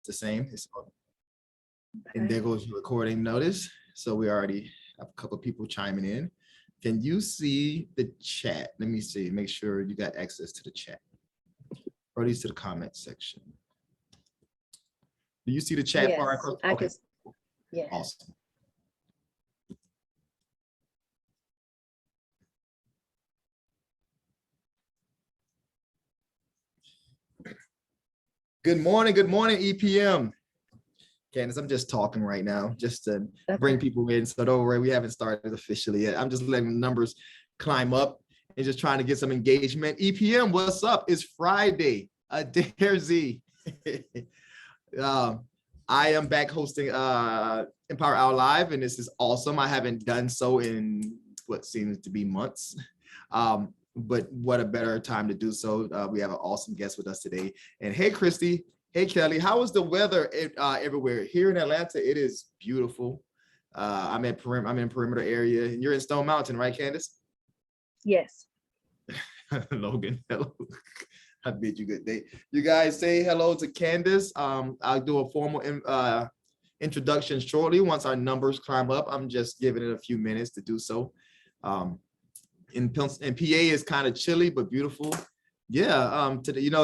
the same. And there goes your recording notice. So we already have a couple of people chiming in. Can you see the chat? Let me see, make sure you got access to the chat. Or at least to the comment section. Do you see the chat bar? Yes, Okay. I can. Yeah. Awesome. Good morning, EPM. Candace, I'm just talking right now, just to bring people in. So don't worry, we haven't started officially yet. I'm just letting the numbers climb up and just trying to get some engagement. EPM, what's up? It's Friday. Dare Z. I am back hosting Empower Hour Live, and this is awesome. I haven't done so in what seems to be months. But what a better time to do so. We have an awesome guest with us today. And hey, Christy. Hey, Kelly. How is the weather everywhere? Here in Atlanta, it is beautiful. I'm in perimeter area. And you're in Stone Mountain, right, Candace? Yes. Logan, hello. I bid you good day. You guys say hello to Candace. I'll do a formal introduction shortly once our numbers climb up. I'm just giving it a few minutes to do so. And PA is kind of chilly but beautiful. Yeah,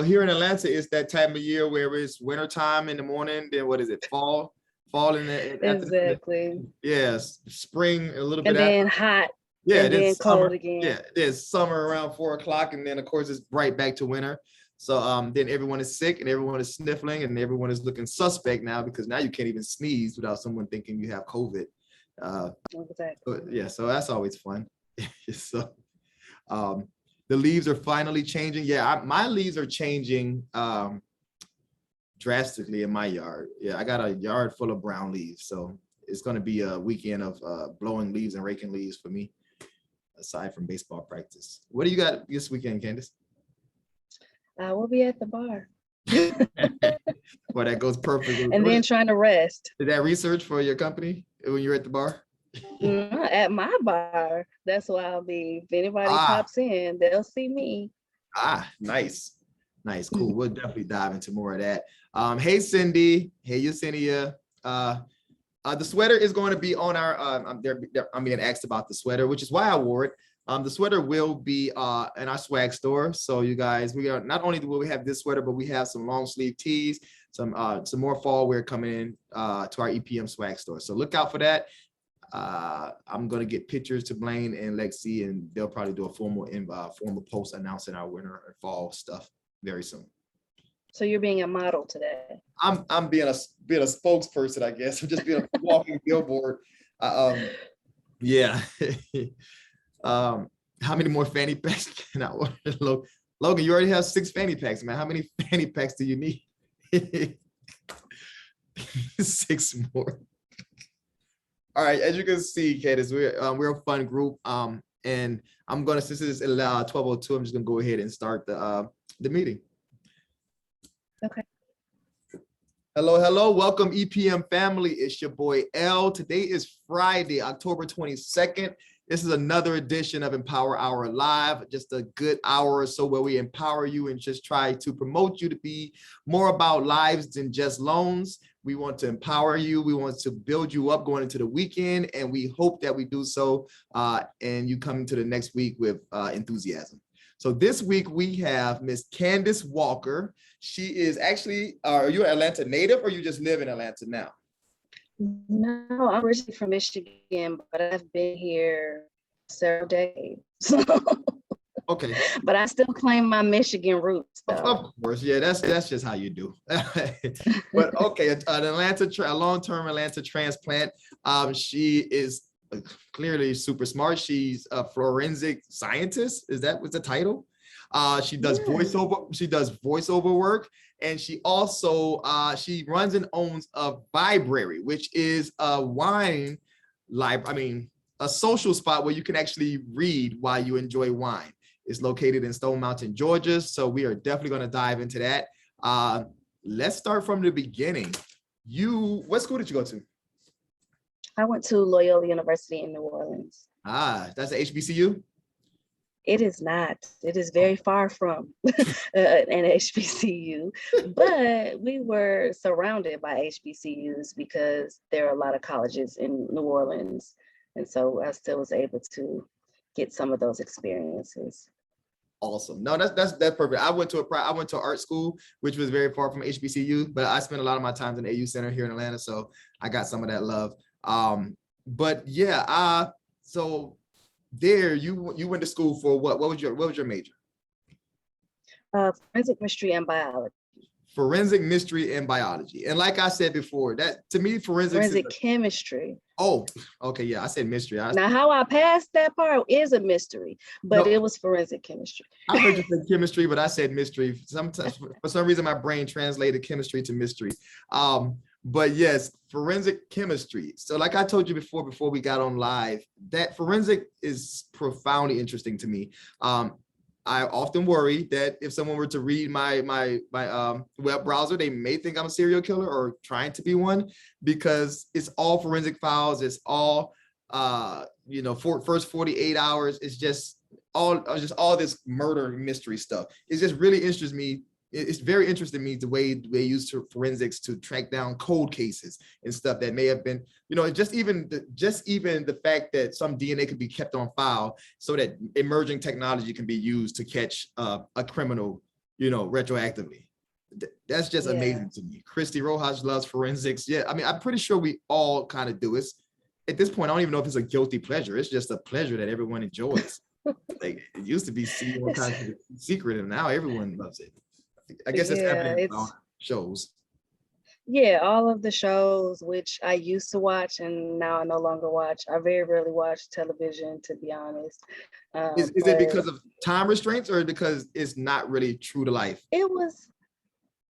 here in Atlanta, it's that time of year where it's winter time in the morning. Then what is it? Fall in the exactly. Yes, spring a little bit. And then hot. Yeah, and then cold again. Yeah, there's summer around 4 o'clock, and then of course it's right back to winter. So then everyone is sick and everyone is sniffling and everyone is looking suspect now because now you can't even sneeze without someone thinking you have COVID. Exactly. Yeah, so that's always fun. So the leaves are finally changing. Yeah, my leaves are changing drastically in my yard. Yeah, I got a yard full of brown leaves, so it's going to be a weekend of blowing leaves and raking leaves for me, aside from baseball practice. What do you got this weekend, Candace? We'll be at the bar. Well, that goes perfectly. And then trying to rest. Did that research for your company when you're at the bar? At my bar. That's where I'll be. If anybody pops in, they'll see me. Nice, cool. We'll definitely dive into more of that. Hey, Cindy. Hey, Yesenia. The sweater is going to be on our. I'm being asked about the sweater, which is why I wore it. The sweater will be in our swag store. So you guys, we are not only will we have this sweater, but we have some long sleeve tees, some more fall wear coming in to our EPM swag store. So look out for that. I'm gonna get pictures to Blaine and Lexi, and they'll probably do a formal post announcing our winter and fall stuff very soon. So you're being a model today. I'm being a spokesperson, I guess. I'm just being a walking billboard. Yeah. How many more fanny packs can I order? Logan, you already have 6 fanny packs, man. How many fanny packs do you need? 6 more. All right, as you can see, Candace, we're a fun group. And I'm gonna, since it's 12:02, I'm just gonna go ahead and start the meeting. Okay. Hello, welcome EPM family. It's your boy L. Today is Friday, October 22nd. This is another edition of Empower Hour Live, just a good hour or so where we empower you and just try to promote you to be more about lives than just loans. We want to empower you. We want to build you up going into the weekend, and we hope that we do so and you come into the next week with enthusiasm. So this week we have Miss Candace Walker. She is actually, are you an Atlanta native or you just live in Atlanta now? No, I'm originally from Michigan, but I've been here several decades. Okay. But I still claim my Michigan roots, though. Of course, yeah, that's just how you do. But okay, a long-term Atlanta transplant. She is clearly super smart. She's a forensic scientist. Is that what's the title? She does voiceover. She does voiceover work, and she also she runs and owns a Vibrary, which is a wine library. A social spot where you can actually read while you enjoy wine. It's located in Stone Mountain, Georgia. So we are definitely going to dive into that. Let's start from the beginning. What school did you go to? I went to Loyola University in New Orleans. That's the HBCU? It is not. It is very far from an HBCU, but we were surrounded by HBCUs because there are a lot of colleges in New Orleans. And so I still was able to get some of those experiences. Awesome. No, that's perfect. I went to art school, which was very far from HBCU, but I spent a lot of my time in the AU Center here in Atlanta, so I got some of that love. But yeah, so there you went to school for what? What was your major? Forensic mystery and biology. Forensic mystery and biology. And like I said before, that to me, forensic chemistry. Oh, okay, yeah, I said mystery. Now, how I passed that part is a mystery, but it was forensic chemistry. I heard you say chemistry, but I said mystery. Sometimes, for some reason, my brain translated chemistry to mystery. But yes, forensic chemistry. So like I told you before we got on live, that forensic is profoundly interesting to me. I often worry that if someone were to read my web browser, they may think I'm a serial killer or trying to be one, because it's all forensic files. It's all, first 48 hours. It's just all this murder mystery stuff. It just really interests me. It's very interesting to me the way they use forensics to track down cold cases and stuff that may have been, just even the fact that some DNA could be kept on file so that emerging technology can be used to catch a criminal, retroactively. That's just amazing to me. Christy Rojas loves forensics. Yeah, I mean, I'm pretty sure we all kind of do it. At this point, I don't even know if it's a guilty pleasure. It's just a pleasure that everyone enjoys. Like it used to be kind of secret, and now everyone loves it. I guess it's evident on shows. Yeah, all of the shows which I used to watch and now I no longer watch. I very rarely watch television, to be honest. Is it because of time restraints or because it's not really true to life?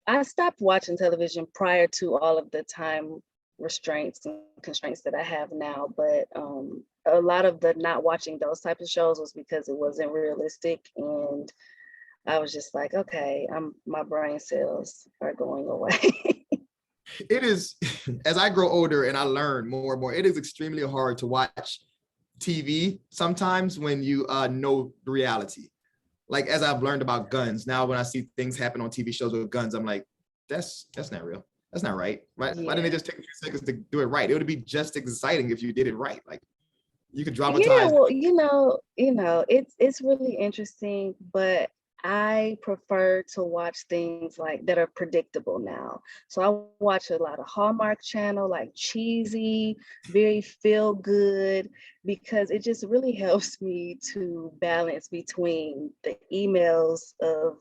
I stopped watching television prior to all of the time restraints and constraints that I have now, but a lot of the not watching those types of shows was because it wasn't realistic, and I was just like, okay, my brain cells are going away. It is, as I grow older and I learn more and more, it is extremely hard to watch TV sometimes when you know the reality. Like as I've learned about guns, now when I see things happen on TV shows with guns, I'm like, that's not real. That's not right. Right? Yeah. Why didn't they just take a few seconds to do it right? It would be just exciting if you did it right. Like you could dramatize. Yeah, well, it's really interesting, but I prefer to watch things like that are predictable now. So I watch a lot of Hallmark Channel, like cheesy, very feel good, because it just really helps me to balance between the emails of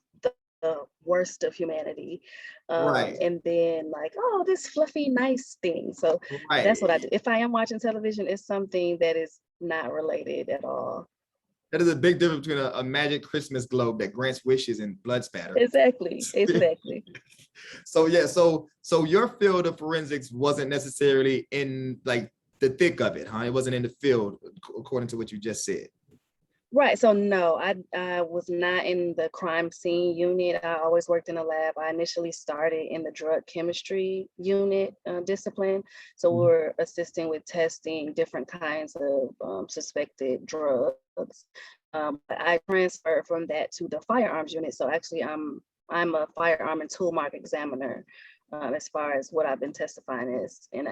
the worst of humanity, right, and then like, oh, this fluffy, nice thing. So right, that's what I do. If I am watching television, it's something that is not related at all. That is a big difference between a magic Christmas globe that grants wishes and blood spatter. Exactly. So yeah, so your field of forensics wasn't necessarily in like the thick of it, huh? It wasn't in the field, according to what you just said. Right. So no, I was not in the crime scene unit. I always worked in a lab. I initially started in the drug chemistry unit discipline. So we were assisting with testing different kinds of suspected drugs. I transferred from that to the firearms unit. So actually, I'm a firearm and tool mark examiner. As far as what I've been testifying as an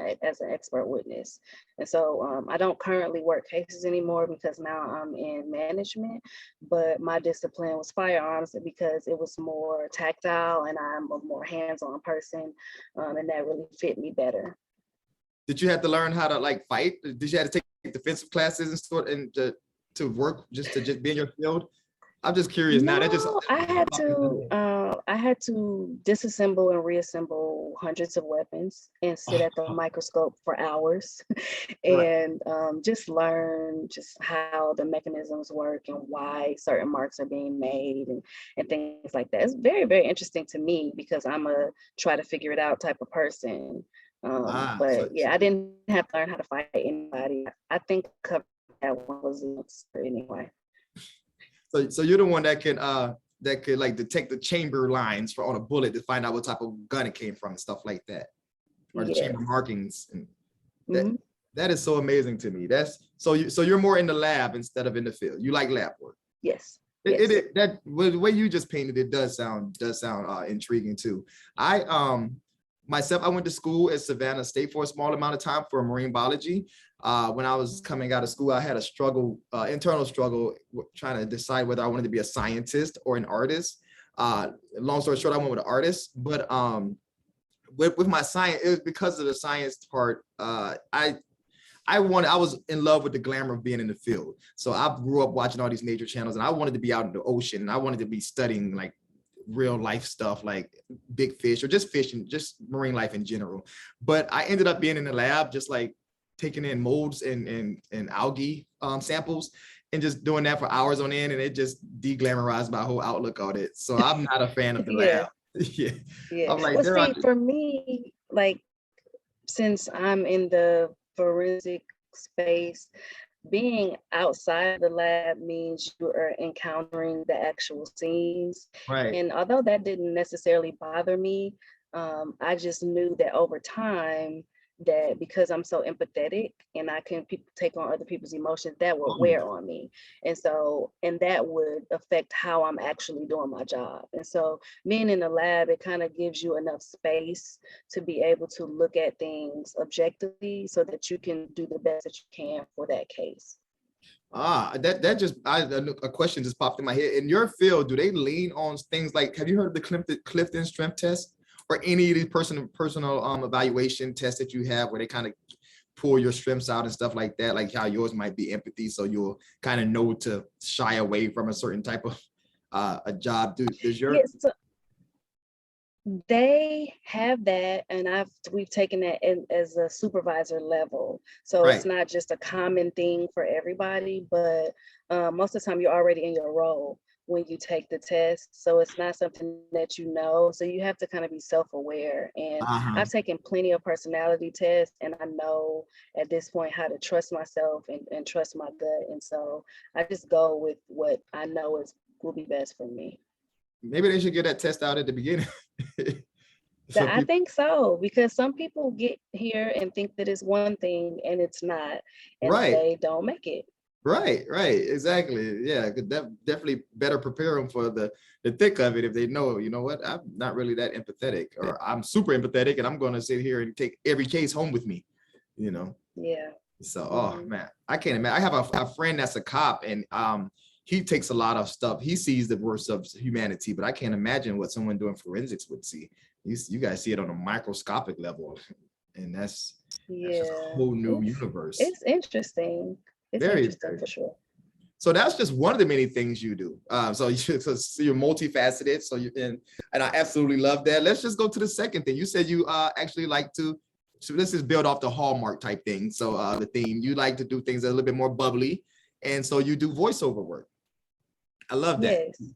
expert witness. And so I don't currently work cases anymore because now I'm in management, but my discipline was firearms because it was more tactile and I'm a more hands-on person, and that really fit me better. Did you have to learn how to like fight? Did you have to take defensive classes and sort and to work just be in your field? I'm just curious now. I had to disassemble and reassemble hundreds of weapons and sit at the microscope for hours and just learn just how the mechanisms work and why certain marks are being made and things like that. It's very, very interesting to me because I'm a try to figure it out type of person. But I didn't have to learn how to fight anybody. I think that one was anyway. So you're the one that could like detect the chamber lines on a bullet to find out what type of gun it came from and stuff like that, or the chamber markings. And that is so amazing to me. So you're more in the lab instead of in the field. You like lab work. Yes. That the way you just painted it does sound intriguing too. I myself, I went to school at Savannah State for a small amount of time for marine biology. When I was coming out of school, I had a struggle, internal struggle, trying to decide whether I wanted to be a scientist or an artist. Long story short, I went with an artist, but with my science, it was because of the science part. I was in love with the glamour of being in the field. So I grew up watching all these nature channels, and I wanted to be out in the ocean, and I wanted to be studying like real life stuff, like big fish or just fishing, just marine life in general. But I ended up being in the lab, just like taking in molds and algae samples and just doing that for hours on end, and it just de-glamorized my whole outlook on it. So I'm not a fan of the Yeah. lab. Yeah. Yeah. I'm like, Well, see, for me, like, since I'm in the forensic space, being outside the lab means you are encountering the actual scenes. right. And although that didn't necessarily bother me, I just knew that over time, that because I'm so empathetic and I can take on other people's emotions, that would wear on me. And that would affect how I'm actually doing my job. And so being in the lab, it kind of gives you enough space to be able to look at things objectively so that you can do the best that you can for that case. A question just popped in my head. In your field, do they lean on things like, have you heard of the Clifton strength test or any of these personal evaluation tests that you have where they kind of pull your strengths out and stuff like that, like how yours might be empathy, so you'll kind of know to shy away from a certain type of a job. Does your Yes, they have that, and we've taken that as a supervisor level. So right? it's not just a common thing for everybody, but most of the time you're already in your role when you take the test. So it's not something that you know. So you have to kind of be self-aware. And Uh-huh. I've taken plenty of personality tests, and I know at this point how to trust myself and trust my gut. And so I just go with what I know will be best for me. Maybe they should get that test out at the beginning. So I people, think so, because some people get here and think that it's one thing and it's not, and right. they don't make it. Right, exactly. Yeah, could definitely better prepare them for the thick of it if they know, you know what, I'm not really that empathetic, or I'm super empathetic and I'm going to sit here and take every case home with me, you know. Yeah. So, oh man, I can't imagine. I have a friend that's a cop, and he takes a lot of stuff. He sees the worst of humanity, but I can't imagine what someone doing forensics would see. You guys see it on a microscopic level, and that's just a Yeah. whole new universe. It's interesting. It's Very, interesting very. for sure. So that's just one of the many things you do. So you're multifaceted. And I absolutely love that. Let's just go to the second thing. You said you actually like to. So this is build off the Hallmark type thing. So the theme, you like to do things that are a little bit more bubbly, and so you do voiceover work. I love that. Yes.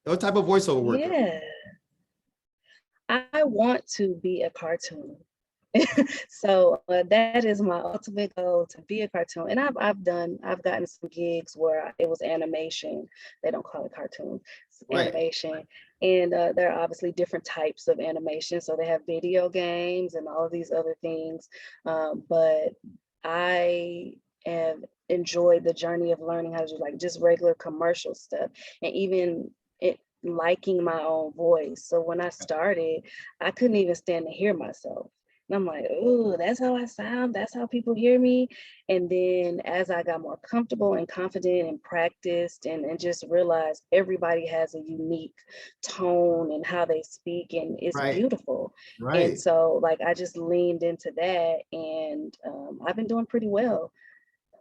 What type of voiceover work? Yeah. I want to be a cartoon. So that is my ultimate goal, to be a cartoon. And I've gotten some gigs where it was animation. They don't call it cartoon, it's Right. animation. And there are obviously different types of animation. So they have video games and all of these other things. But I have enjoyed the journey of learning how to do like just regular commercial stuff, and even liking my own voice. So when I started, I couldn't even stand to hear myself. And I'm like, oh, that's how I sound. That's how people hear me. And then as I got more comfortable and confident and practiced and just realized everybody has a unique tone and how they speak, and it's Right. beautiful. Right. And so like, I just leaned into that, and I've been doing pretty well.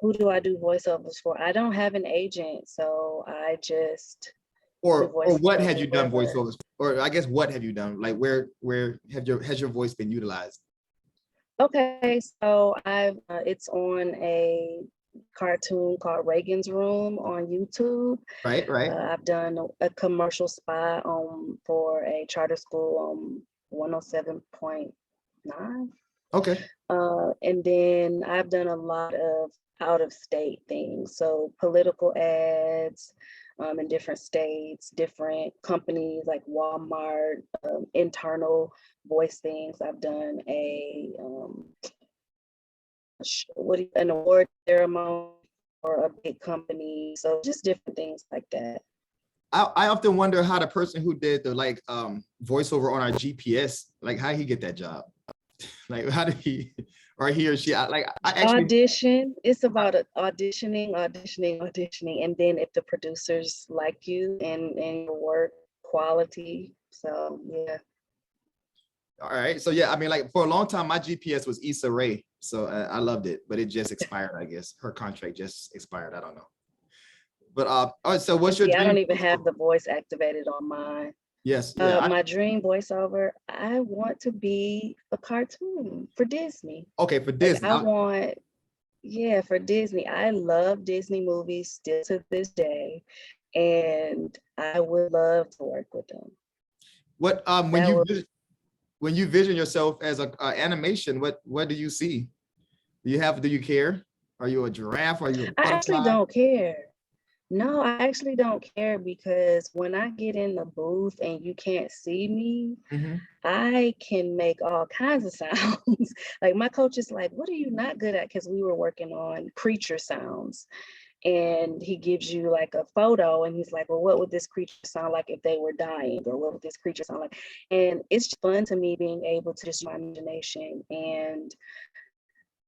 Who do I do voiceovers for? I don't have an agent, so I just Or what have you done whoever. voiceovers? Or I guess what have you done? Like where has your voice been utilized? Okay, so it's on a cartoon called Reagan's Room on YouTube. Right. I've done a commercial spot for a charter school on 107.9. Okay. And then I've done a lot of out of state things. So political ads in different states, different companies like Walmart, internal voice things. I've done an award ceremony for a big company. So just different things like that. I often wonder how the person who did the voiceover on our GPS, like how he get that job. Like how did he or he or she I actually Audition. It's about auditioning, and then if the producers like you and your work quality. So yeah. all right. So yeah, I mean, like for a long time, my GPS was Issa Rae. So I loved it, but it just expired, I guess. Her contract just expired. I don't know. But all right, so what's your See, I dream? don't even have the voice activated on mine. Yes, yeah. My dream voiceover, I want to be a cartoon for Disney. Okay, for Disney. Yeah, for Disney. I love Disney movies still to this day, and I would love to work with them. What when you vision yourself as a animation, what do you see? Do you care? Are you a giraffe? Are you a I actually butterfly? don't care. No, I actually don't care, because when I get in the booth and you can't see me, Mhm. I can make all kinds of sounds. Like my coach is like, what are you not good at? Because we were working on creature sounds. And he gives you like a photo and he's like, well, what would this creature sound like if they were dying? Or what would this creature sound like? And it's just fun to me being able to just use my imagination and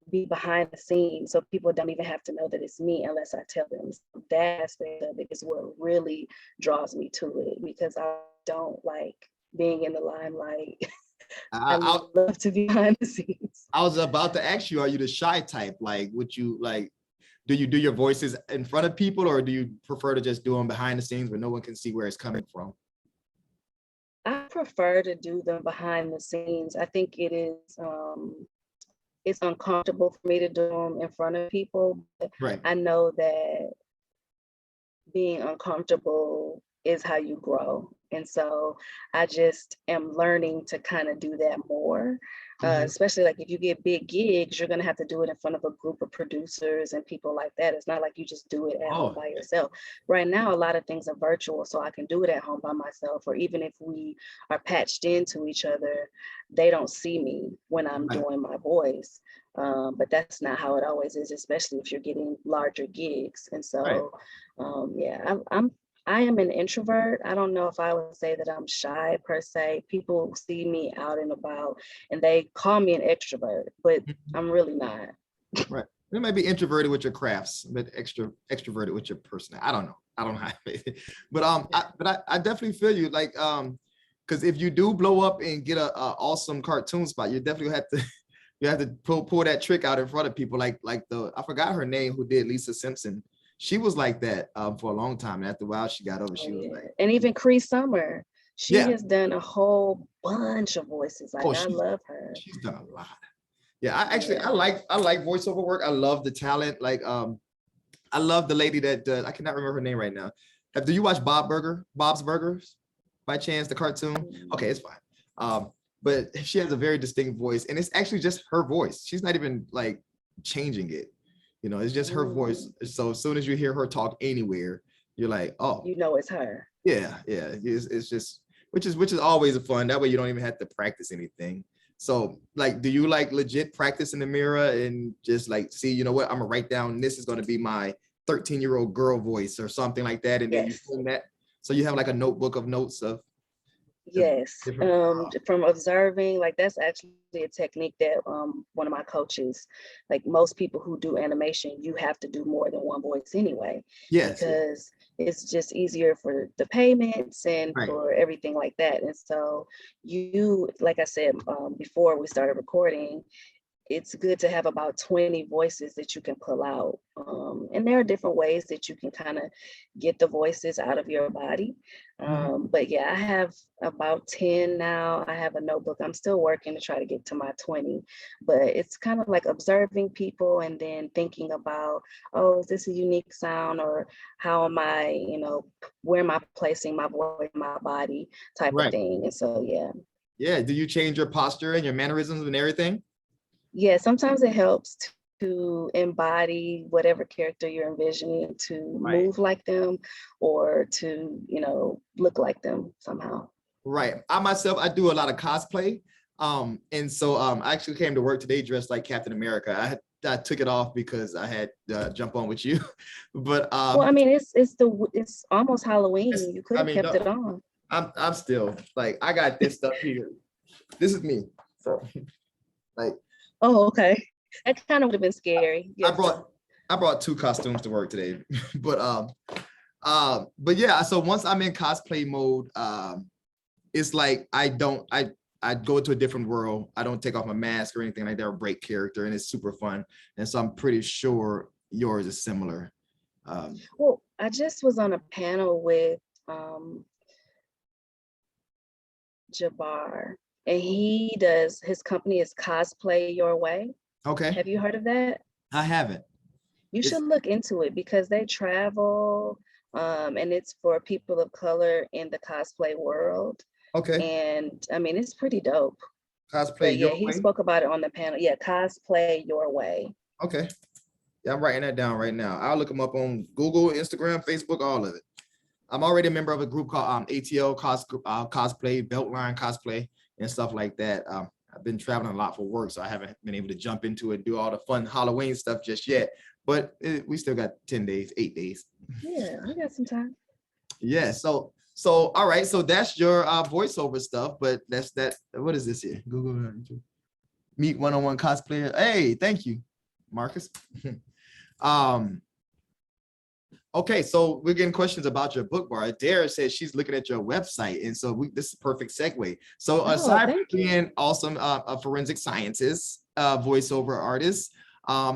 be behind the scenes, so people don't even have to know that it's me unless I tell them. So that aspect of it is what really draws me to it, because I don't like being in the limelight. I I, love to be behind the scenes. I was about to ask you, are you the shy type? Like, would you do you do your voices in front of people, or do you prefer to just do them behind the scenes where no one can see where it's coming from? I prefer to do them behind the scenes. I think it's uncomfortable for me to do them in front of people, but Right. I know that being uncomfortable is how you grow. And so I just am learning to kind of do that more, especially like if you get big gigs, you're going to have to do it in front of a group of producers and people like that. It's not like you just do it at home by yourself. Right now, a lot of things are virtual, so I can do it at home by myself, or even if we are patched into each other, they don't see me when I'm doing my voice. But that's not how it always is, especially if you're getting larger gigs. And so, yeah, I am an introvert. I don't know if I would say that I'm shy per se. People see me out and about and they call me an extrovert, but I'm really not. Right. You might be introverted with your crafts, but extroverted with your personality. I don't know. I don't know. But I definitely feel you. Like because if you do blow up and get a awesome cartoon spot, you definitely have to pull that trick out in front of people. Like I forgot her name, who did Lisa Simpson. She was like that for a long time. And after a while, she got over. She was like, and even Cree Summer, she yeah. has done a whole bunch of voices. Like I love her. She's done a lot. Yeah, I like voiceover work. I love the talent. Like I love the lady that I cannot remember her name right now. Do you watch Bob's Burgers by chance, the cartoon? Okay, it's fine. But she has a very distinct voice, and it's actually just her voice. She's not even like changing it. You know, it's just her voice. So as soon as you hear her talk anywhere, you're like, oh, you know it's her. Yeah. It's just which is always fun. That way you don't even have to practice anything. So like, do you like legit practice in the mirror and just like see, you know what, I'm gonna write down this is gonna be my 13-year-old girl voice or something like that, and then you film that. So you have like a notebook of notes of yes, from observing. Like that's actually a technique that one of my coaches, like most people who do animation, you have to do more than one voice anyway. Yes, because it's just easier for the payments and for everything like that. And so you, like I said before we started recording, it's good to have about 20 voices that you can pull out. And there are different ways that you can kind of get the voices out of your body. But yeah, I have about 10 now. I have a notebook. I'm still working to try to get to my 20, but it's kind of like observing people and then thinking about, oh, is this a unique sound, or how am I, you know, where am I placing my voice, my body type of thing. And so, yeah. Yeah, do you change your posture and your mannerisms and everything? Yeah, sometimes it helps to embody whatever character you're envisioning, to move like them or to, you know, look like them somehow. Right. I myself, I do a lot of cosplay. And so I actually came to work today dressed like Captain America. I took it off because I had jump on with you, but Well, I mean, it's almost Halloween. You could I have mean, kept it on. I'm still like, I got this stuff here. This is me. So like, Oh, okay. That kind of would have been scary. I Yes. brought two costumes to work today, but yeah. So once I'm in cosplay mode, it's like I go into a different world. I don't take off my mask or anything like that or break character, and it's super fun. And so I'm pretty sure yours is similar. Well, I just was on a panel with Jabbar, and his company is Cosplay Your Way. Okay, Have you heard of that? I haven't. You It's should look into it because they travel, and it's for people of color in the cosplay world. okay. And I mean, it's pretty dope. Cosplay But yeah, your he way. spoke about it on the panel. Yeah, Cosplay Your Way. Okay. Yeah, I'm writing that down right now. I'll look them up on Google, Instagram, Facebook, all of it. I'm already a member of a group called ATL Cosplay, Beltline Cosplay, and stuff like that. I've been traveling a lot for work, so I haven't been able to jump into it, do all the fun Halloween stuff just yet. But we still got 10 days, 8 days. Yeah, we got some time. Yeah. So all right. So that's your voiceover stuff. But that's that. What is this here? Google Meet one-on-one cosplayer. Hey, thank you, Marcus. Okay, so we're getting questions about your book bar. Dara says she's looking at your website, and so this is a perfect segue. So aside from being awesome, a forensic scientist, voiceover artist,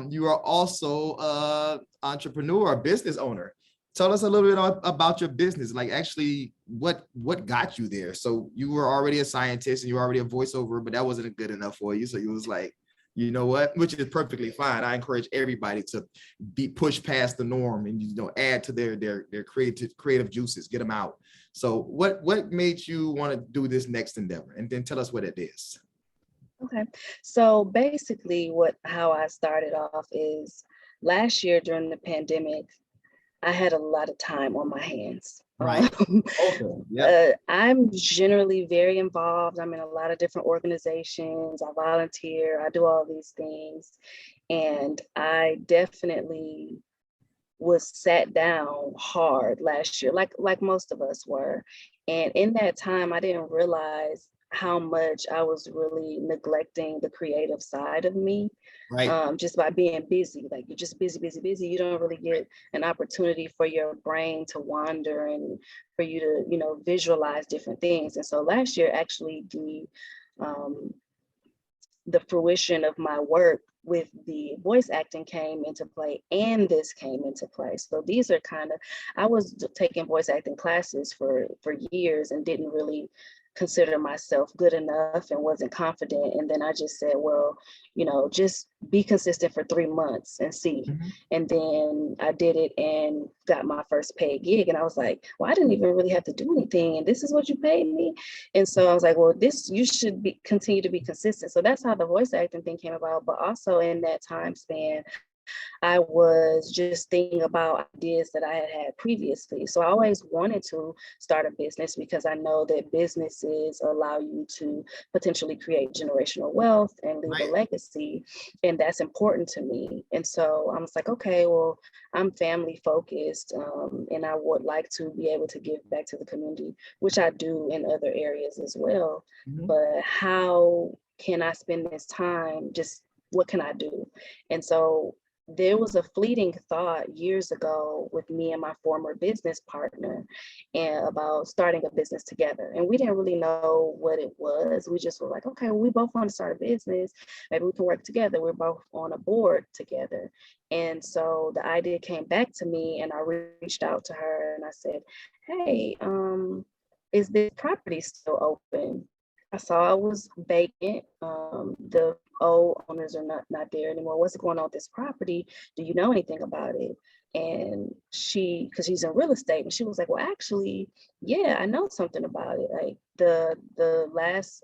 you are also a entrepreneur, a business owner. Tell us a little bit about your business, like actually what got you there. So you were already a scientist and you were already a voiceover, but that wasn't good enough for you. So you was like, you know what, which is perfectly fine. I encourage everybody to be pushed past the norm and add to their creative juices, get them out. So what made you want to do this next endeavor, and then tell us what it is. Okay, so basically how I started off is last year during the pandemic, I had a lot of time on my hands. Right. Okay. Yeah. I'm generally very involved. I'm in a lot of different organizations. I volunteer. I do all these things. And I definitely was sat down hard last year, like most of us were. And in that time, I didn't realize how much I was really neglecting the creative side of me, right. Just by being busy. Like you're just busy, busy, busy. You don't really get an opportunity for your brain to wander and for you to, visualize different things. And so last year, actually, the fruition of my work with the voice acting came into play, and this came into play. So these are I was taking voice acting classes for years and didn't really consider myself good enough and wasn't confident. And then I just said, well, just be consistent for 3 months and see. Mm-hmm. And then I did it and got my first paid gig. And I was like, well, I didn't even really have to do anything. And this is what you paid me. And so I was like, well, you should continue to be consistent. So that's how the voice acting thing came about. But also in that time span, I was just thinking about ideas that I had previously. So I always wanted to start a business because I know that businesses allow you to potentially create generational wealth and leave a legacy. And that's important to me. And so I was like, okay, well, I'm family focused, and I would like to be able to give back to the community, which I do in other areas as well. Mm-hmm. But how can I spend this time? Just what can I do? And so there was a fleeting thought years ago with me and my former business partner and about starting a business together. And we didn't really know what it was. We just were like, okay, well, we both want to start a business. Maybe we can work together. We're both on a board together. And so the idea came back to me and I reached out to her and I said, hey, is this property still open? I saw it was vacant. The old owners are not there anymore. What's going on with this property? Do you know anything about it? And because she's in real estate, and she was like, well, actually, yeah, I know something about it. Like the last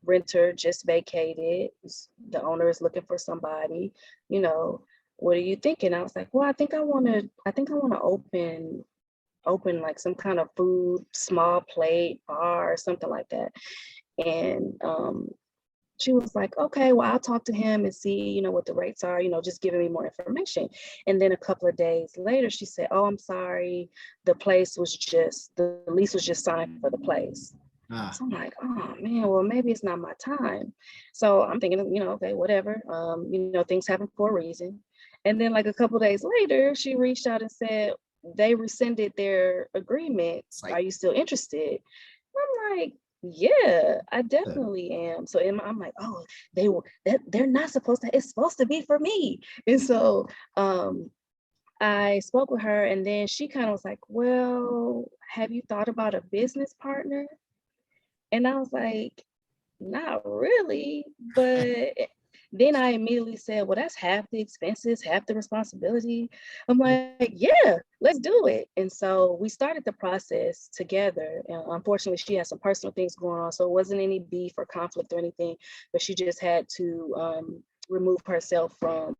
renter just vacated. The owner is looking for somebody. What are you thinking? I was like, well, I think I want to open like some kind of food, small plate bar or something like that. And she was like, okay, well, I'll talk to him and see, what the rates are, just giving me more information. And then a couple of days later, she said, oh, I'm sorry. The lease was just signed for the place. So I'm like, oh man, well, maybe it's not my time. So I'm thinking, okay, whatever. Things happen for a reason. And then like a couple of days later, she reached out and said, they rescinded their agreement. Are you still interested? I'm like, yeah, I definitely am. So I'm like, oh, they're not supposed to, it's supposed to be for me. And so I spoke with her, and then she kind of was like, well, have you thought about a business partner? And I was like, not really, but then I immediately said, well, that's half the expenses, half the responsibility. I'm like, yeah, let's do it. And so we started the process together. And unfortunately, she had some personal things going on, so it wasn't any beef or conflict or anything, but she just had to remove herself from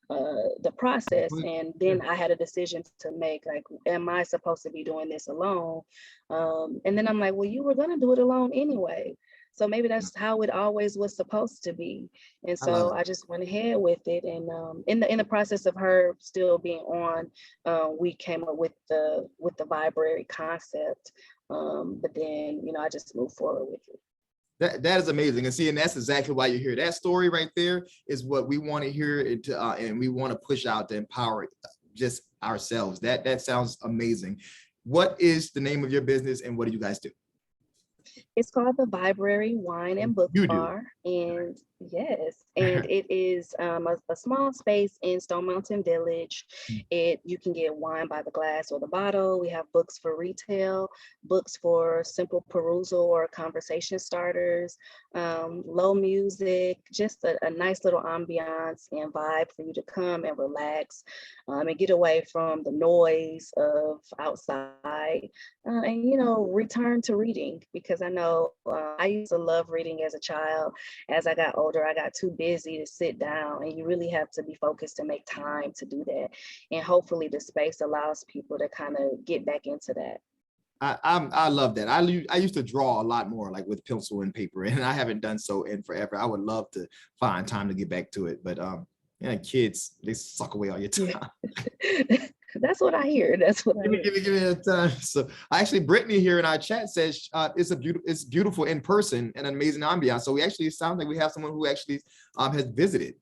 the process. And then I had a decision to make, like, am I supposed to be doing this alone? And then I'm like, well, you were going to do it alone anyway. So maybe that's how it always was supposed to be. And so I just went ahead with it. And in the process of her still being on, we came up with the Vibrary concept. But then, I just moved forward with it. That is amazing. And see, and that's exactly why you're here. That story right there is what we want to hear, and we want to push out to empower just ourselves. That sounds amazing. What is the name of your business, and what do you guys do? It's called the Vibrary Wine and Book Bar. And yes, and it is a small space in Stone Mountain Village. You can get wine by the glass or the bottle. We have books for retail, books for simple perusal or conversation starters, low music, just a nice little ambiance and vibe for you to come and relax and get away from the noise of outside and, return to reading, because I know I used to love reading as a child. As I got older, I got too busy to sit down, and you really have to be focused to make time to do that. And hopefully the space allows people to kind of get back into that. I love that. I used to draw a lot more, like with pencil and paper, and I haven't done so in forever. I would love to find time to get back to it, but kids, they suck away all your time. That's what I hear. That's what I hear. Give me a time. So actually, Brittany here in our chat says it's beautiful in person and an amazing ambiance. So we actually sound like we have someone who actually has visited,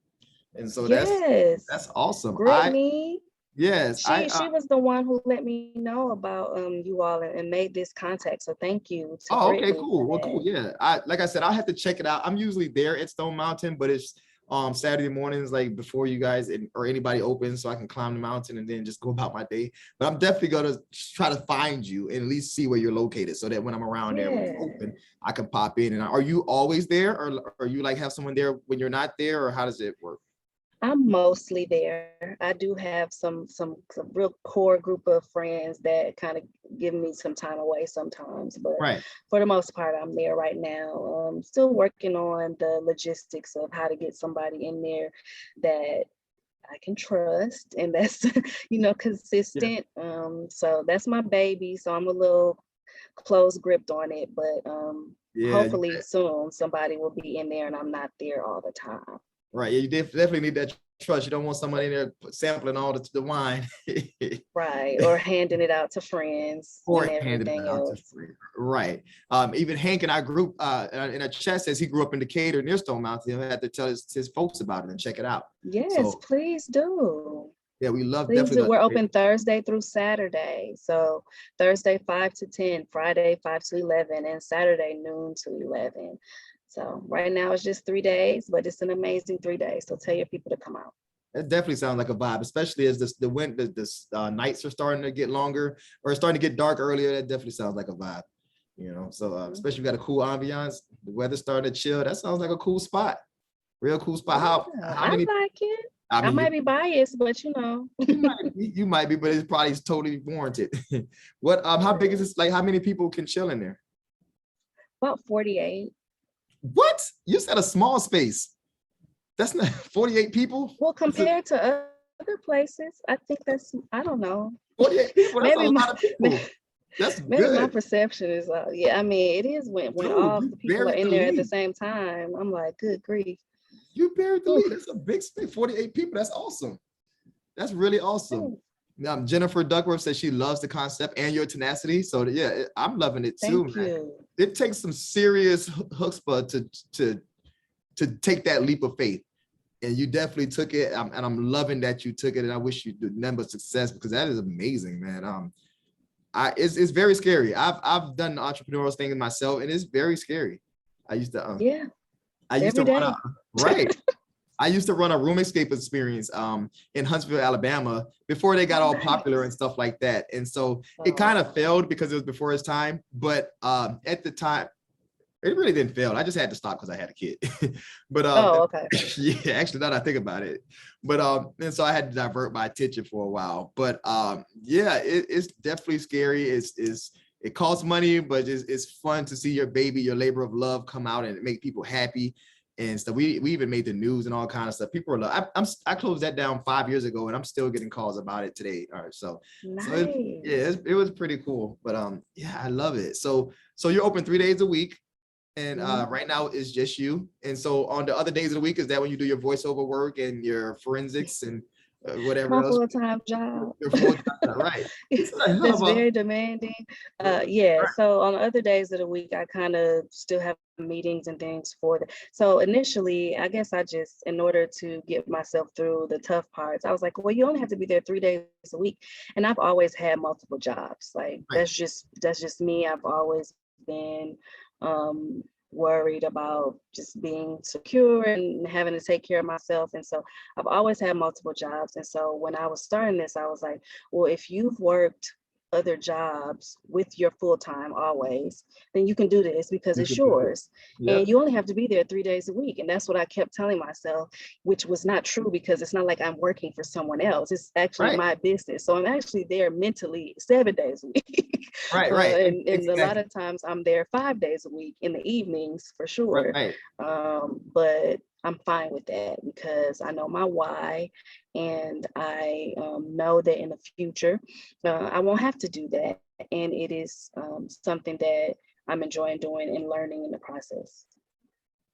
and so that's awesome. Brittany. Yes, she was the one who let me know about you all and made this contact. So thank you. Okay, cool. Well, cool. Yeah, like I said, I'll have to check it out. I'm usually there at Stone Mountain, but it's Saturday mornings, like before you guys or anybody opens, so I can climb the mountain and then just go about my day. But I'm definitely gonna try to find you and at least see where you're located, so that when I'm around there, when it's open, I can pop in. And are you always there, or you like have someone there when you're not there, or how does it work? I'm mostly there. I do have some real core group of friends that kind of give me some time away sometimes, but for the most part, I'm there right now. I'm still working on the logistics of how to get somebody in there that I can trust and that's consistent. So that's my baby. So I'm a little close gripped on it, but hopefully soon somebody will be in there and I'm not there all the time. Right. Yeah, you definitely need that trust. You don't want somebody in there sampling all the wine. Right. Or handing it out to friends. Or handing it out to friends. Right. Even Hank in our group in a chat says he grew up in Decatur near Stone Mountain. He'll have to tell his folks about it and check it out. Yes, please do. Yeah, we love definitely. We're open Thursday through Saturday. So Thursday 5 to 10, Friday 5 to 11, and Saturday noon to 11. So right now it's just 3 days, but it's an amazing 3 days. So tell your people to come out. It definitely sounds like a vibe, especially as the nights are starting to get longer or starting to get dark earlier. That definitely sounds like a vibe, So especially if you got a cool ambiance, the weather's starting to chill. That sounds like a cool spot, real cool spot. How many? I like it. I might be biased, but you might be, but it's probably totally warranted. What? How big is this? Like, how many people can chill in there? About 48. What? You said a small space. That's not 48 people? Well, compared to other places, I think I don't know. 48 people, that's a lot of people. That's Maybe my good. perception is, yeah, I mean, it is when Dude, all you the people are buried the in there at the lead. same time. I'm like, good grief. You buried the Whew. lead. That's a big space, 48 people. That's awesome. That's really awesome. Oh, Jennifer Duckworth says she loves the concept and your tenacity. So yeah, I'm loving it too, thank man. you. It takes some serious chutzpah to take that leap of faith. And you definitely took it. And I'm loving that you took it. And I wish you the number of success, because that is amazing, man. It's very scary. I've done the entrepreneurial thing myself, and it's very scary. I used to Yeah, I used to every run day. right. I used to run a room escape experience in Huntsville, Alabama, before they got Oh, all popular and nice. stuff like that. And so it kind of Oh, failed because it was before its time. But at the time, it really didn't fail. I just had to stop because I had a kid. But oh, okay. yeah, actually, now that I think about it. But and so I had to divert my attention for a while. But yeah, it's definitely scary. It costs money, but it's fun to see your baby, your labor of love come out and make people happy. And so we even made the news and all kind of stuff. People are like, I closed that down 5 years ago, and I'm still getting calls about it today. All right, so Nice. it was pretty cool. But yeah, I love it. So you're open 3 days a week, and Mhm. right now it's just you. And so on the other days of the week, is that when you do your voiceover work and your forensics and whatever My else? full-time job. Your full time, right? It's a hell That's of a very demanding. Yeah, right. so on other days of the week, I kind of still have meetings and things for the. So initially, I guess I just, in order to get myself through the tough parts, I was like, well, you only have to be there 3 days a week. And I've always had multiple jobs. Like Right. that's just me. I've always been um worried about just being secure and having to take care of myself. And so I've always had multiple jobs. And so when I was starting this, I was like, well, if you've worked other jobs with your full time always, then you can do this because You it's could do it. yours. And Yep. you only have to be there 3 days a week. And that's what I kept telling myself, which was not true because it's not like I'm working for someone else. It's actually Right. my business. So I'm actually there mentally 7 days a week. Right. Right. And a lot Exactly. of times I'm there 5 days a week in the evenings for sure. Right. But I'm fine with that because I know my why, and I know that in the future I won't have to do that, and it is something that I'm enjoying doing and learning in the process.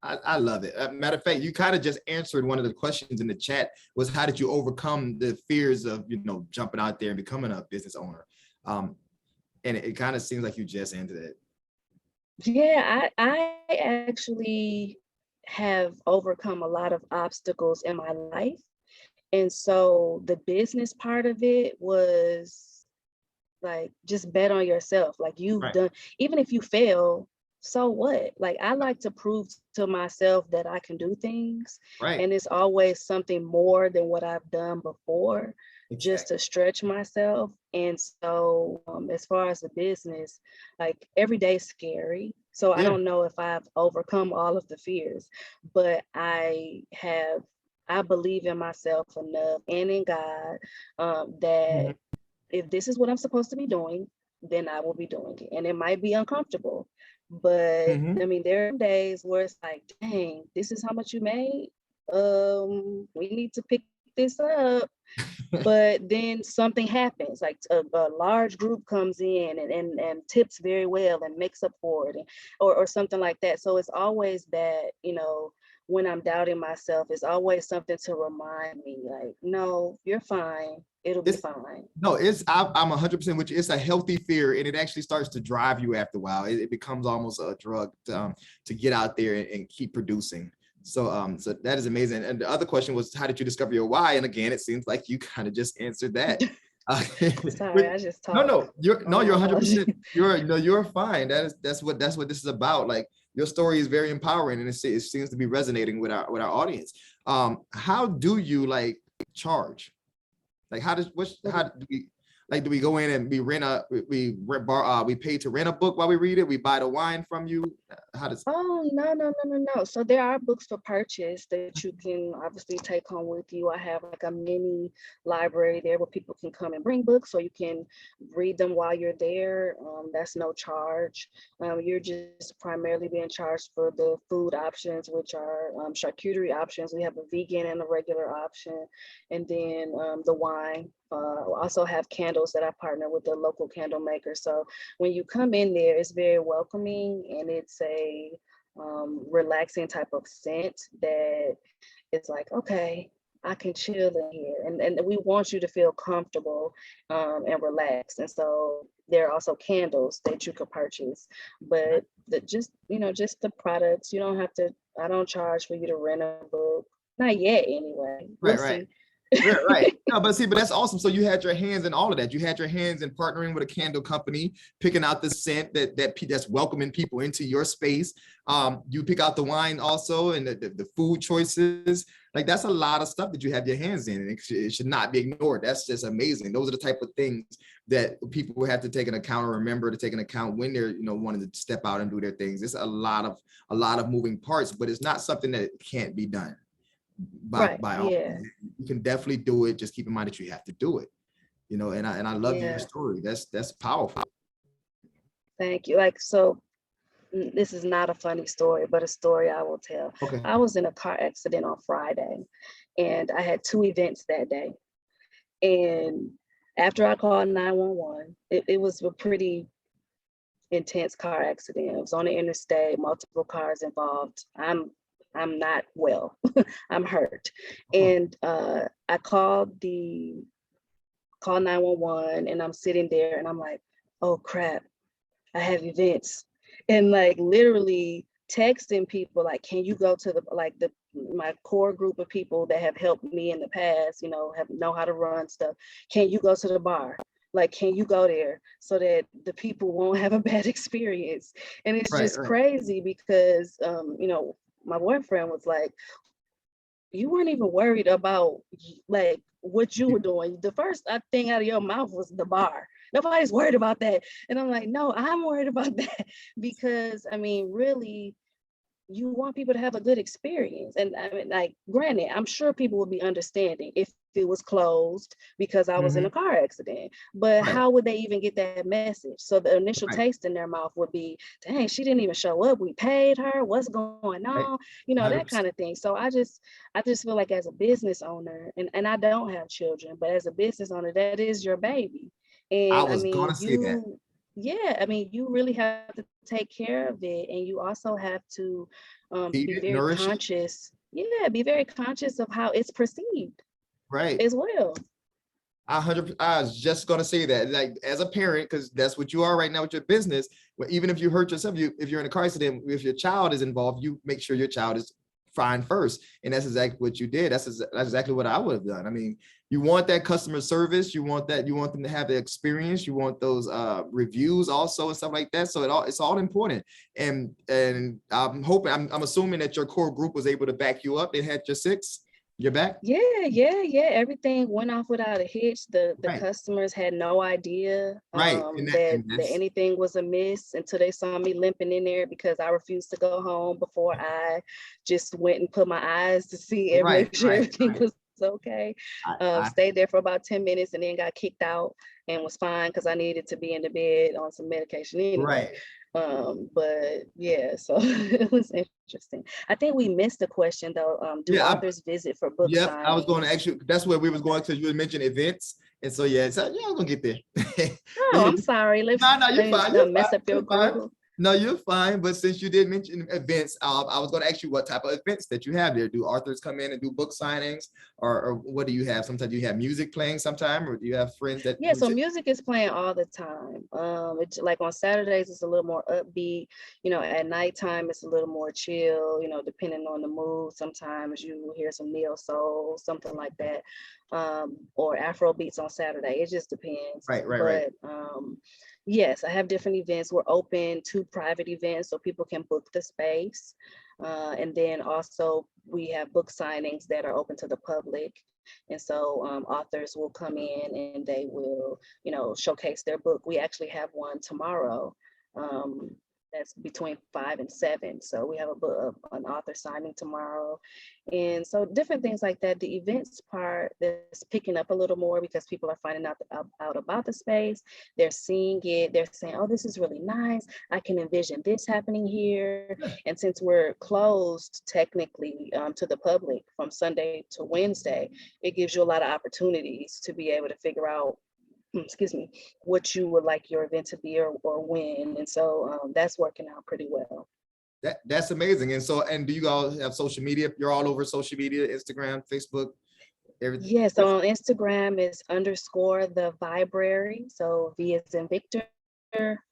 I love it. Matter of fact, you kind of just answered one of the questions in the chat, was how did you overcome the fears of, jumping out there and becoming a business owner? And it kind of seems like you just answered it. Yeah, I actually have overcome a lot of obstacles in my life. And so the business part of it was like, just bet on yourself. Like you've Right. done, even if you fail, so what? Like I like to prove to myself that I can do things. Right. And it's always something more than what I've done before, just Exactly. to stretch myself. And so as far as the business, like every day's scary. So I Yeah. don't know if I've overcome all of the fears, but I believe in myself enough and in God that Mhm. if this is what I'm supposed to be doing, then I will be doing it. And it might be uncomfortable. But Mhm. I mean, there are days where it's like, dang, this is how much you made. We need to pick this up. But then something happens, like a large group comes in and tips very well and makes up for it, or something like that. So it's always that, when I'm doubting myself, it's always something to remind me, like, no, you're fine. It'll be It's fine. no, I'm 100% with you. It's a healthy fear, and it actually starts to drive you after a while. It becomes almost a drug to get out there and keep producing. So that is amazing. And the other question was, how did you discover your why? And again, it seems like you kind of just answered that. Uh, Sorry, but I just no, talk. no, you're no, My you're apologies. 100%. You're fine. That's what this is about. Like your story is very empowering, and it seems to be resonating with our audience. How do you like charge? Like how do we, like, do we go in and we pay to rent a book while we read it? We buy the wine from you? How does Oh, no, no, no, no, no. So there are books for purchase that you can obviously take home with you. I have like a mini library there where people can come and bring books, so you can read them while you're there. That's no charge. You're just primarily being charged for the food options, which are charcuterie options. We have a vegan and a regular option, and then the wine. Also have candles that I partner with the local candle maker. So when you come in there, it's very welcoming, and it's a relaxing type of scent that it's like, okay, I can chill in here. And we want you to feel comfortable and relaxed. And so there are also candles that you could purchase, but just, just the products, you don't have to, I don't charge for you to rent a book. Not yet, anyway. We'll Right. see. Right. No, but that's awesome. So you had your hands in all of that. You had your hands in partnering with a candle company, picking out the scent that's welcoming people into your space. You pick out the wine also, and the food choices. Like, that's a lot of stuff that you have your hands in, and it should not be ignored. That's just amazing. Those are the type of things that people have to take into account, or remember to take into account when they're, wanting to step out and do their things. It's a lot of moving parts, but it's not something that can't be done. By all, Yeah. you can definitely do it. Just keep in mind that you have to do it, and I love your story. That's powerful. Thank you. Like, so this is not a funny story, but a story I will tell. Okay. I was in a car accident on Friday, and I had 2 events that day. And after I called 911, it was a pretty intense car accident. It was on the interstate, multiple cars involved. I'm not well. I'm hurt. And I called 911, and I'm sitting there and I'm like, oh crap, I have events. And like literally texting people like, can you go to my core group of people that have helped me in the past, know how to run stuff. Can you go to the bar? Like, can you go there so that the people won't have a bad experience? And it's just crazy because, my boyfriend was like, you weren't even worried about like what you were doing. The first thing out of your mouth was the bar. Nobody's worried about that. And I'm like, no, I'm worried about that because really, you want people to have a good experience. And I mean, like, granted, I'm sure people would be understanding if it was closed because I was in a car accident, but how would they even get that message? So the initial taste in their mouth would be, dang, she didn't even show up. We paid her. What's going on? That kind of thing. So I just feel like as a business owner, and I don't have children, but as a business owner, that is your baby. And I was gonna say that. Yeah, you really have to take care of it, and you also have to be very conscious. Yeah, be very conscious of how it's perceived. Right. As well. I was just gonna say that, like, as a parent, because that's what you are right now with your business. But even if you hurt yourself, if you're in a car accident, if your child is involved, you make sure your child is fine first, and that's exactly what you did. That's exactly what I would have done. I mean, you want that customer service, you want them to have the experience, you want those reviews also and stuff like that. So it's all important. And I'm assuming that your core group was able to back you up. They had your 6. You're back? Yeah. Everything went off without a hitch. The customers had no idea that anything was amiss until they saw me limping in there because I refused to go home before I just went and put my eyes to see make sure everything was okay. Stayed there for about 10 minutes and then got kicked out and was fine because I needed to be in the bed on some medication anyway. But yeah, so it was interesting. I think we missed a question though. Do authors visit for book signings? I was going to ask you. That's where we was going, because you had mentioned events, and so I was gonna get there. Oh, I'm sorry. No, you're fine. You're mess up your group. No, you're fine. But since you did mention events, I was going to ask you what type of events that you have there. Do authors come in and do book signings, or what do you have? Sometimes you have music playing sometime, or do you have friends that? Yeah, so music is playing all the time. It's like on Saturdays, it's a little more upbeat. At nighttime, it's a little more chill, depending on the mood. Sometimes you will hear some neo soul, something like that, or Afro beats on Saturday. It just depends. But yes, I have different events. We're open to private events so people can book the space. And then also we have book signings that are open to the public. And so authors will come in and they will, showcase their book. We actually have one tomorrow that's between 5 and 7. So we have an author signing tomorrow. And so different things like that. The events part is picking up a little more because people are finding out about the space. They're seeing it. They're saying, oh, this is really nice. I can envision this happening here. And since we're closed technically to the public from Sunday to Wednesday, it gives you a lot of opportunities to be able to figure out, excuse me, what you would like your event to be or when. And so that's working out pretty well. That's amazing. And so, and do you guys have social media? You're all over social media, Instagram, Facebook, everything? Yeah, so on Instagram is _ the Vibrary. So V as in Victor,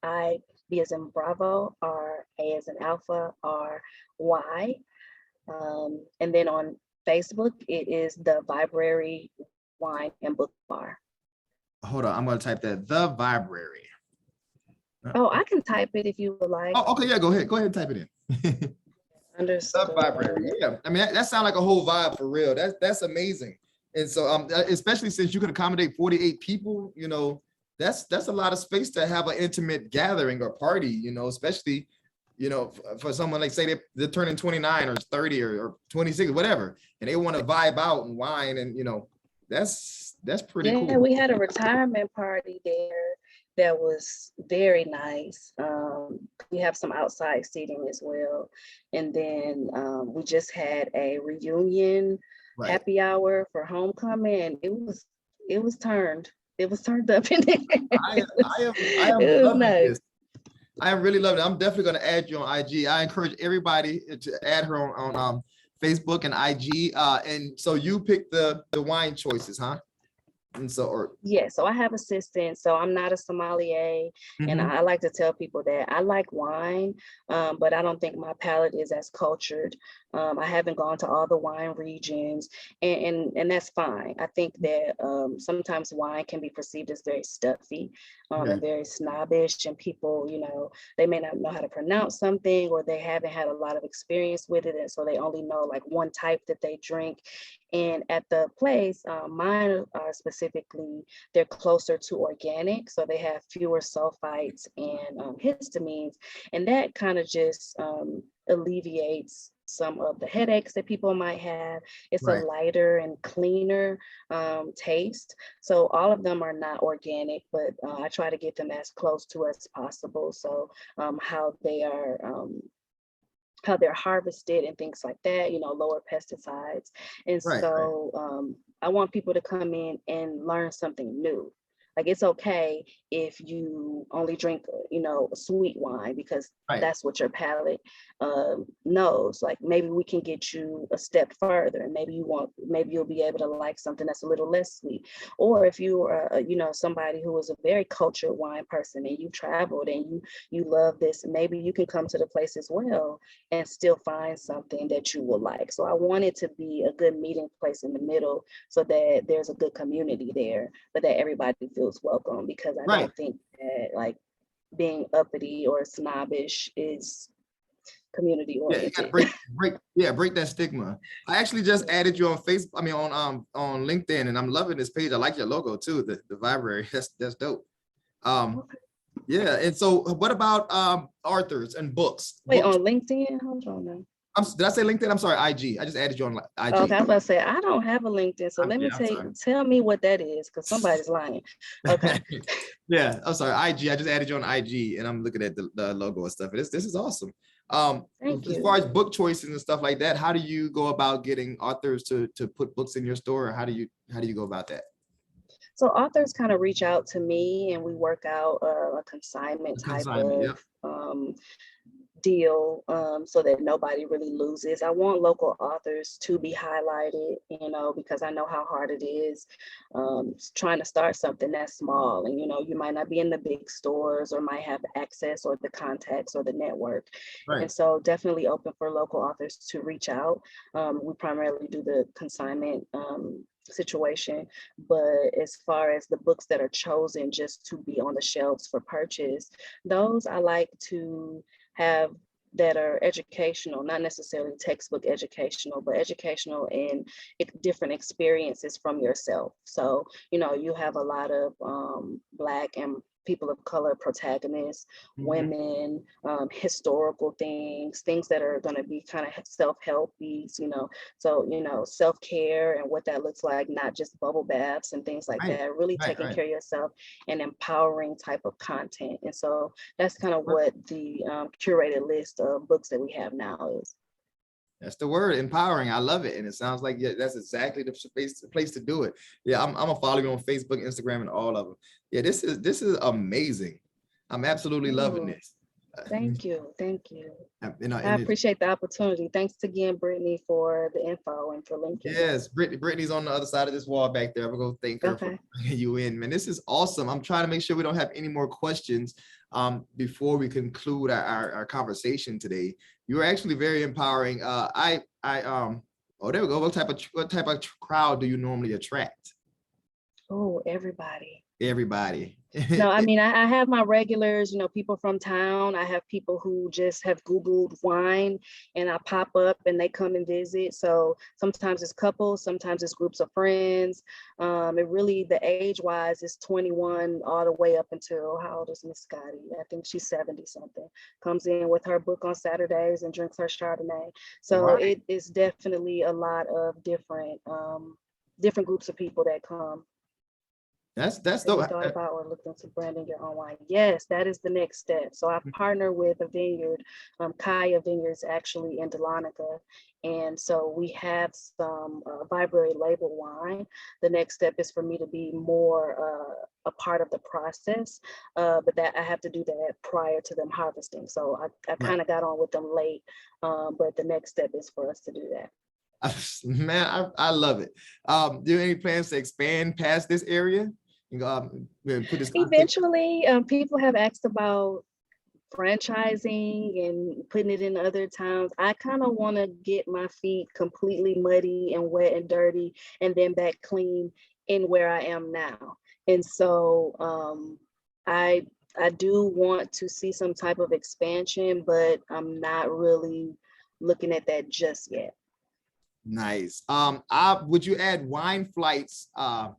I, B as in Bravo, R, A as in Alpha, R, Y. And then on Facebook, it is the Vibrary Wine and Book Bar. Hold on, I'm going to type that, the Vibrary. Oh, I can type it if you would like. Oh, okay, yeah, go ahead and type it in. The Vibrary, yeah. I mean, that sounds like a whole vibe for real. That's amazing. And so, especially since you can accommodate 48 people, you know, that's a lot of space to have an intimate gathering or party, you know, especially, you know, for someone like, say they're turning 29 or 30 or 26, whatever, and they want to vibe out and wine, and you know, that's pretty cool. Yeah, we had a retirement party there that was very nice. We have some outside seating as well. And then we just had a reunion happy hour for homecoming, and it was turned up in there. I am loving this. I am really loving it. I'm definitely going to add you on IG. I encourage everybody to add her on Facebook and IG. And so you pick the wine choices, huh? And so, yeah, so I have assistants. So I'm not a sommelier, and I like to tell people that I like wine, but I don't think my palate is as cultured. I haven't gone to all the wine regions, and that's fine. I think that sometimes wine can be perceived as very stuffy, and very snobbish, and people, you know, they may not know how to pronounce something, or they haven't had a lot of experience with it, and so they only know like one type that they drink. And at the place, mine are specifically, they're closer to organic, so they have fewer sulfites and histamines, and that kind of just alleviates some of the headaches that people might have. It's a lighter and cleaner taste. So all of them are not organic, but I try to get them as close to as possible. So how they're harvested and things like that, you know, lower pesticides. And so I want people to come in and learn something new. Like, it's okay if you only drink, you know, sweet wine, because that's what your palate knows. Like, maybe we can get you a step further, and maybe you'll be able to like something that's a little less sweet. Or if you are, you know, somebody who is a very cultured wine person, and you traveled and you love this, maybe you can come to the place as well and still find something that you will like. So I want it to be a good meeting place in the middle, so that there's a good community there, but that everybody feels welcome, because I don't think that like being uppity or snobbish is community oriented. Break that stigma. I actually just added you on Facebook, I mean on LinkedIn, and I'm loving this page. I like your logo too, the Vibrary. That's dope. Yeah, and so what about authors and books? Wait, on LinkedIn? Hold on now. Did I say LinkedIn? I'm sorry, IG. I just added you on IG. Okay, I was about to say, I don't have a LinkedIn, so let me tell me what that is, because somebody's lying. Okay. Yeah, I'm sorry, IG. I just added you on IG, and I'm looking at the logo and stuff. This is awesome. Thank you. As far as book choices and stuff like that, how do you go about getting authors to put books in your store? Or how do you go about that? So authors kind of reach out to me, and we work out a consignment type of deal, so that nobody really loses. I want local authors to be highlighted, you know, because I know how hard it is trying to start something that's small, and you know, you might not be in the big stores, or might have access or the contacts or the network. And so definitely open for local authors to reach out. We primarily do the consignment situation, but as far as the books that are chosen just to be on the shelves for purchase, those I like to have that are educational, not necessarily textbook educational, but educational in different experiences from yourself. So, you know, you have a lot of Black and people of color protagonists, women, historical things that are going to be kind of self-helpy, so, self-care and what that looks like, not just bubble baths and things like Right, that, really right, taking right. care of yourself and empowering type of content. And so that's kind of what the curated list of books that we have now is. That's the word, empowering. I love it. And it sounds like, yeah, that's exactly the place to do it. Yeah, I'm gonna follow you on Facebook, Instagram, and all of them. Yeah, this is amazing. I'm absolutely loving Ooh, this. thank you. Thank you. I And it's, appreciate the opportunity. Thanks again, Brittany, for the info and for linking. yes, Brittany's on the other side of this wall back there. I'm gonna go thank her for Okay. bringing you in, man. This is awesome. I'm trying to make sure we don't have any more questions before we conclude our conversation today. You were actually very empowering. Oh, there we go. What type of crowd do you normally attract? Oh, everybody. Everybody. No, I mean, I have my regulars, people from town. I have people who just have Googled wine and I pop up and they come and visit. So sometimes it's couples, sometimes it's groups of friends. It really, the age wise is 21 all the way up until, how old is Miss Scotty? I think she's 70 something. Comes in with her book on Saturdays and drinks her Chardonnay. So Right. it is definitely a lot of different groups of people that come. That's Have you dope. thought about or looked into branding your own wine? Yes, that is the next step. So I partner with a vineyard, Kaya Vineyards, actually in Dahlonega. And so we have some Vibrary label wine. The next step is for me to be more a part of the process, but that I have to do that prior to them harvesting. So I kind of got on with them late, but the next step is for us to do that. Man, I love it. Do you have any plans to expand past this area? Put this Eventually, people have asked about franchising and putting it in other towns. I kind of want to get my feet completely muddy and wet and dirty and then back clean in where I am now. And so I do want to see some type of expansion, but I'm not really looking at that just yet. Nice. Would you add wine flights,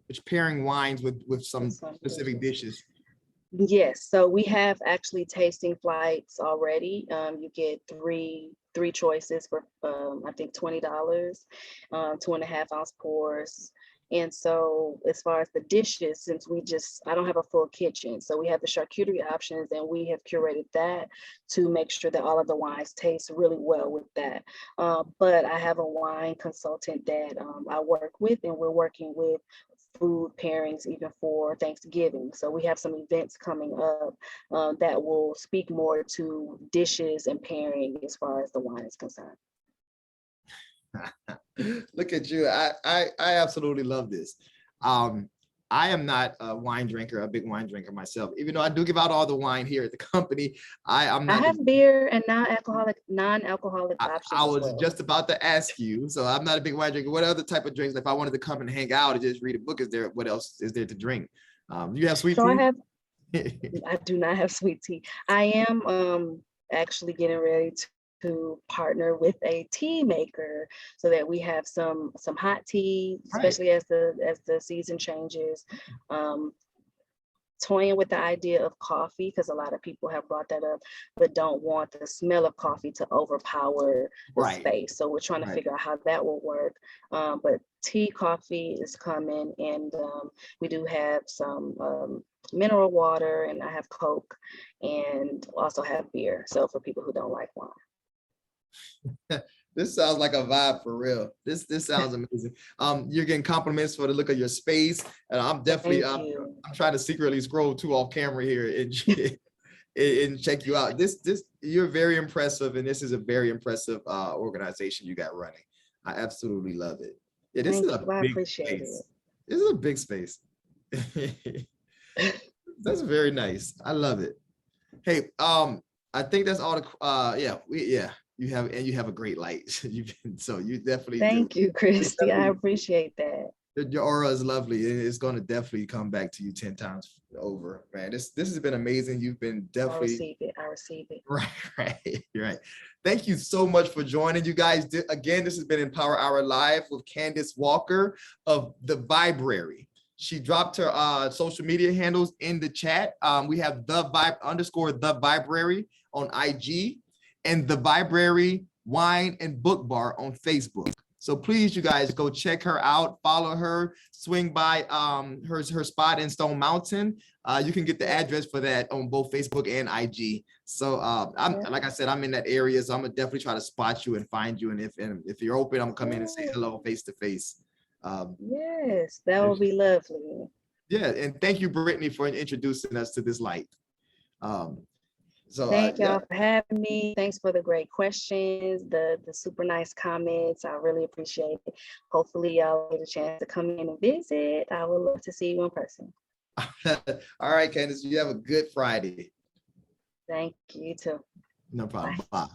which pairing wines with some specific dishes? Yes, so we have actually tasting flights already. You get three choices for I think $20, 2.5 ounce pours. And so as far as the dishes, since I don't have a full kitchen, so we have the charcuterie options and we have curated that to make sure that all of the wines taste really well with that. But I have a wine consultant that I work with, and we're working with food pairings even for Thanksgiving. So we have some events coming up that will speak more to dishes and pairing as far as the wine is concerned. Look at you. I absolutely love this. I am not a wine drinker, a big wine drinker myself, even though I do give out all the wine here at the company. I'm not. I have beer and non-alcoholic options I as was well. just about to ask you. So I'm not a big wine drinker. What other type of drinks? If I wanted to come and hang out and just read a book, what else is there to drink? You have sweet tea? I do not have sweet tea. I am actually getting ready to partner with a tea maker so that we have some hot tea, especially as the season changes. Toying with the idea of coffee, because a lot of people have brought that up, but don't want the smell of coffee to overpower the space. So we're trying to figure out how that will work. But tea, coffee is coming, and we do have some mineral water, and I have Coke, and also have beer. So for people who don't like wine. This sounds like a vibe for real. This sounds amazing. You're getting compliments for the look of your space, and I'm definitely I'm trying to secretly scroll too off camera here and check you out. This you're very impressive, and this is a very impressive organization you got running. I absolutely love it. Yeah, this is a big space. This is a big space. That's very nice. I love it. Hey, I think that's all the you have a great light. So you definitely Thank you, Christy. I appreciate that. Your aura is lovely, and it's going to definitely come back to you 10 times over, man. This has been amazing. You've been definitely I receive it. Right. Thank you so much for joining, you guys. Again, this has been Empower Hour Live with Candace Walker of the Vibrary. She dropped her social media handles in the chat. We have the Vibrary on IG and the Vibrary Wine and Book Bar on Facebook. So please, you guys, go check her out, follow her, swing by her spot in Stone Mountain. You can get the address for that on both Facebook and IG. So like I said, I'm in that area, so I'm gonna definitely try to spot you and find you. And if you're open, I'm gonna come in and say hello face to face. Yes, that would be lovely. Yeah, and thank you, Brittany, for introducing us to this light. So thank y'all for having me. Thanks for the great questions, the super nice comments. I really appreciate it. Hopefully y'all get a chance to come in and visit. I would love to see you in person. All right, Candace, you have a good Friday. Thank you too. No problem. Bye.